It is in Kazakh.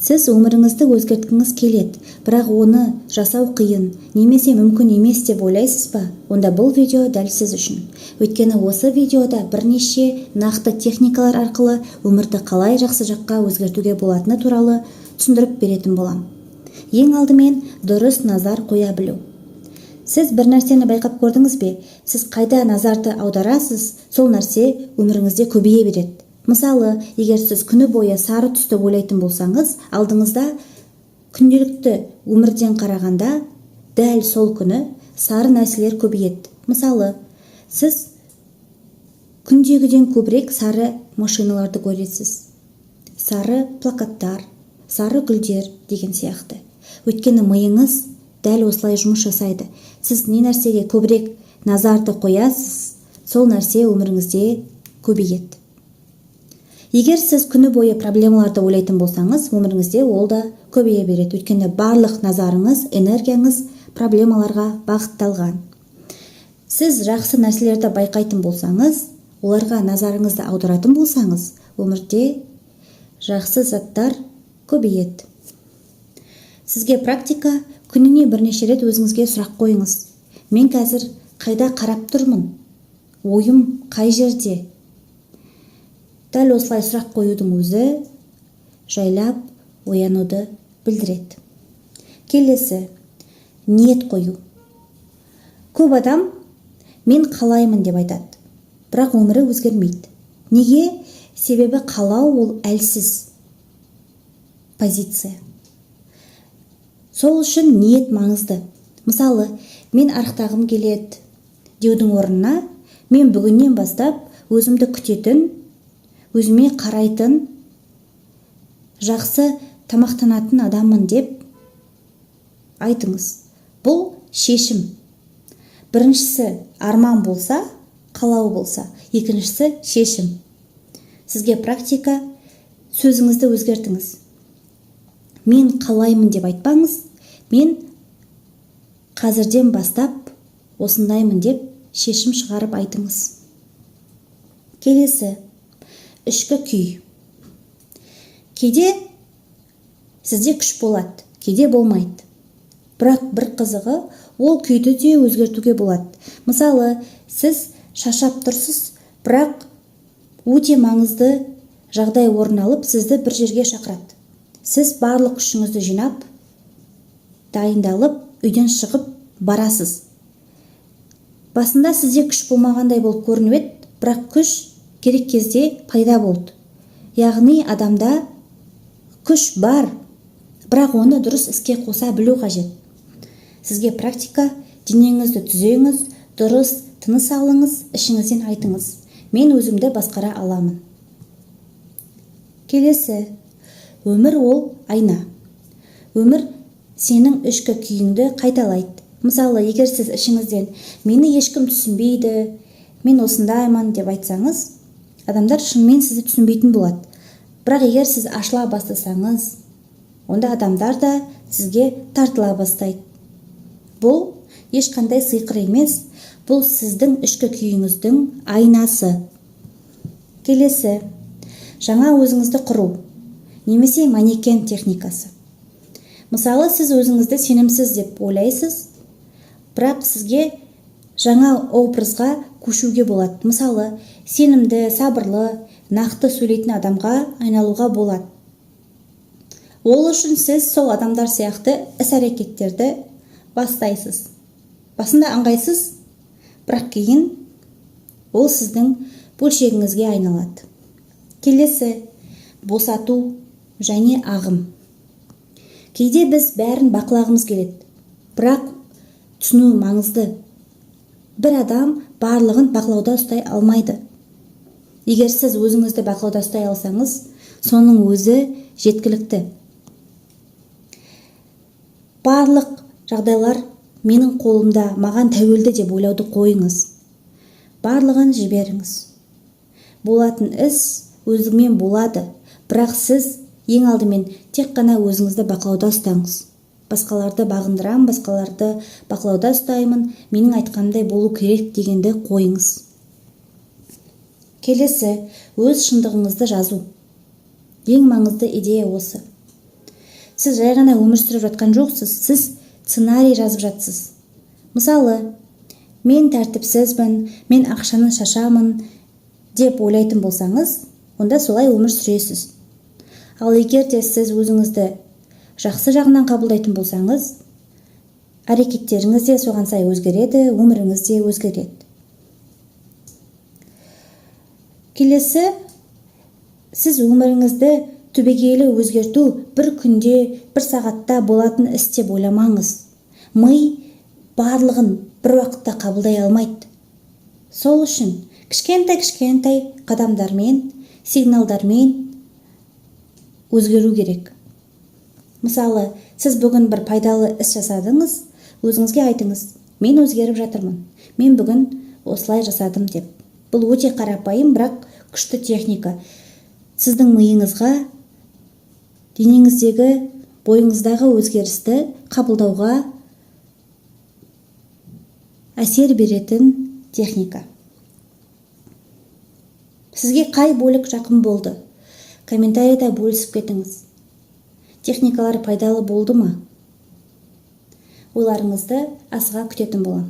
Сіз өміріңізді өзгерткіңіз келеді, бірақ оны жасау қиын, немесе мүмкін емес деп ойлайсыз ба? Онда бұл видео дәл сіз үшін. Өйткені осы видеода бірнеше нақты техникалар арқылы өмірді қалай жақсы жаққа өзгертуге болатыны туралы түсіндіріп беретін болам. Ең алдымен дұрыс назар қоя білу. Сіз бір нәрсені байқап көрдіңіз бе? Сіз қайда назарды аударасыз, сол нәрсе өміріңізде көбейе береді. Мысалы, егер сіз күні бойы сары түсті ойлайтын болсаңыз, алдыңызда күнделікті өмірден қарағанда дәл сол күні сары нәрселер көбейеді. Мысалы, сіз күндегіден көбірек сары машиналарды көресіз, сары плакаттар, сары гүлдер деген сияқты. Өйткені миыңыз дәл осылай жұмыс жасайды. Сіз не нәрсеге көбірек назарды қоясыз, сол нәрсе өміріңізде көбейеді. Егер сіз күні бойы проблемаларды ойлайтын болсаңыз, өміріңізде ол да көбейе береді. Өйткені барлық назарыңыз, энергияңыз проблемаларға бағытталған. Сіз жақсы нәрселерді байқайтын болсаңыз, оларға назарыңызды аударатын болсаңыз, өмірде жақсы заттар көбейеді. Сізге практика күніне бірнеше рет өзіңізге сұрақ қойыңыз. Мен қазір қайда қарап тұрмын? Ойым қай жерде? Дәл осылай сұрақ қоюдың өзі жайлап оянуды білдіреді. Келесі, ниет қою. Көп адам мен қалаймын деп айтады, бірақ өмірі өзгермейді. Неге? Себебі қалау ол әлсіз позиция. Сол үшін ниет маңызды. Мысалы, мен арықтағым келеді деудің орнына, мен бүгіннен бастап өзімді күтетін, өзіме қарайтын, жақсы тамақтанатын адаммын деп айтыңыз. Бұл шешім. Біріншісі арман болса, қалау болса, екіншісі шешім. Сізге практика сөзіңізді өзгертіңіз. Мен қалаймын деп айтпаңыз, мен қазірден бастап осындаймын деп шешім шығарып айтыңыз. Келесі, ішкі күй. Кейде сізде күш болады, кейде болмайды. Бірақ бір қызығы, ол күйді де өзгертуге болады. Мысалы, сіз шаршап тұрсыз, бірақ өте маңызды жағдай орын алып, сізді бір жерге шақырады. Сіз барлық күшіңізді жинап, дайындалып, үйден шығып барасыз. Басында сізде күш болмағандай болып көрініп еді, бірақ күш керек кезде пайда болды. Яғни адамда күш бар, бірақ оны дұрыс іске қоса білу қажет. Сізге практика, денеңізді түзеңіз, дұрыс тыныс алыңыз, ішіңізден айтыңыз. Мен өзімді басқара аламын. Келесі, өмір ол айна. Өмір сенің ішкі күйіңді қайталайды. Мысалы, егер сіз ішіңізден мені ешкім түсінбейді, мен осындаймын деп айтсаңыз, адамдар шынымен сізді түсінбейтін болады. Бірақ егер сіз ашыла бастасаңыз, онда адамдар да сізге тартыла бастайды. Бұл ешқандай сиқыр емес, бұл сіздің ішкі күйіңіздің айнасы. Келесі, жаңа өзіңізді құру, немесе манекен техникасы. Мысалы, сіз өзіңізді сенімсіз деп ойлайсыз, бірақ сізге жаңа образға көшуге болады. Мысалы, сенімді, сабырлы, нақты сөйлейтін адамға айналуға болады. Ол үшін сіз сол адамдар сияқты іс-әрекеттерді бастайсыз. Басында ыңғайсыз, бірақ кейін ол сіздің бөлшегіңізге айналады. Келесі, босату және ағым. Кейде біз бәрін бақылағымыз келеді, бірақ түсіну маңызды. Бір адам барлығын бақылауда ұстай алмайды. Егер сіз өзіңізді бақылауда ұстай алсаңыз, соның өзі жеткілікті. Барлық жағдайлар менің қолымда, маған тәуелді деп ойлауды қойыңыз. Барлығын жіберіңіз. Болатын іс өзіңмен болады, бірақ сіз ең алдымен тек қана өзіңізді бақылауда ұстаңыз. Басқаларды бағындырам, басқаларды бақылауда ұстаймын, менің айтқанымдай болу керек дегенді қойыңыз. Келесі, өз шындығыңызды жазу. Ең маңызды идея осы. Сіз жай ғана өмір сүріп жатқан жоқсыз, сіз сценарий жазып жатсыз. Мысалы, мен тәртіпсізбін, мен ақшаны шашамын деп ойлайтын болсаңыз, онда солай өмір сүресіз. Ал егер де сіз өзіңізді жақсы жағынан қабылдайтын болсаңыз, әрекеттеріңіз де соған сай өзгереді, өміріңіз де өзгереді. Келесі, сіз өміріңізді түбегейлі өзгерту бір күнде, бір сағатта болатын іс деп ойламаңыз. Ми барлығын бір уақытта қабылдай алмайды. Сол үшін кішкентай қадамдармен, сигналдармен өзгеру керек. Мысалы, сіз бүгін бір пайдалы іс жасадыңыз, өзіңізге айтыңыз: мен өзгеріп жатырмын, мен бүгін осылай жасадым деп. Бұл өте қарапайым, бірақ күшті техника. Сіздің миыңызға, денеңіздегі, бойыңыздағы өзгерісті қабылдауға әсер беретін техника. Сізге қай бөлік жақын болды? Комментарийда бөлісіп кетіңіз. Техникалар пайдалы болды ма? Ойларыңызды асыға күтетін боламын.